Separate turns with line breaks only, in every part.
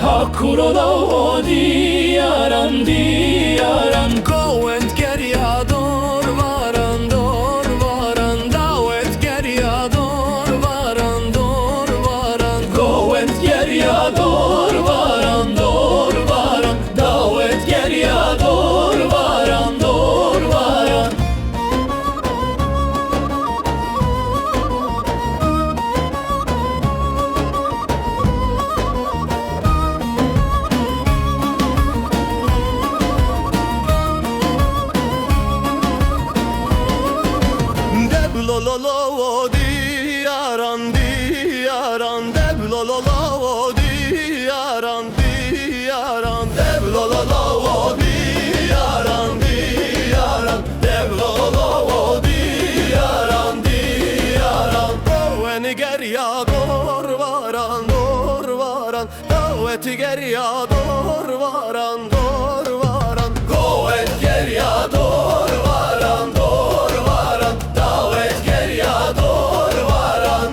Hakurolo diyaran diyaran.
Go and get ya dor varan davet ger ya dor varan
Go and get ya dor varan davet ger ya dor varan.
Deblololo diyaran deblololo diyaran deblololo diyaran deblololo diyaran. Go and get ya dor varan davet ger ya dor varan. Go and get ya dor varan davet ger ya dor varan.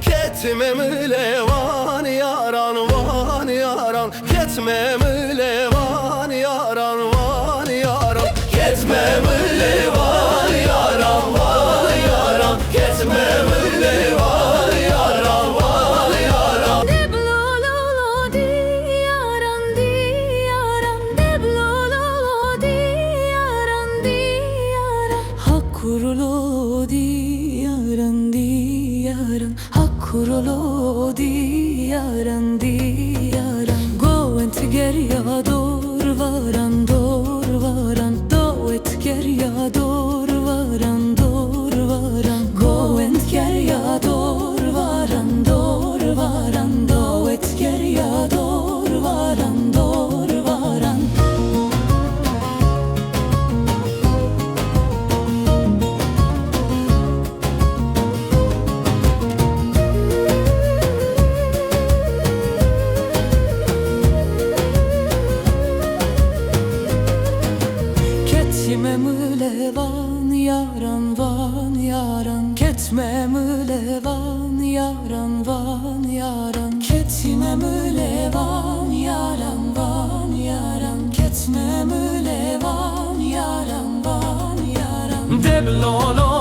Ketme müle van yaran ketme müle van yaran ketme müle van yaran ketme müle van yaran.
Deblololo diyaran deblololo diyaran Hakurolo diyaran Hakurolo diyaran Go and get ya dor varan davet ger ya dor varan. Go and get ya dor varan davet ger ya dor varan. Ketme müle van yaran ketme müle van yaran ketme müle van yaran ketme müle van yaran.
Deblolo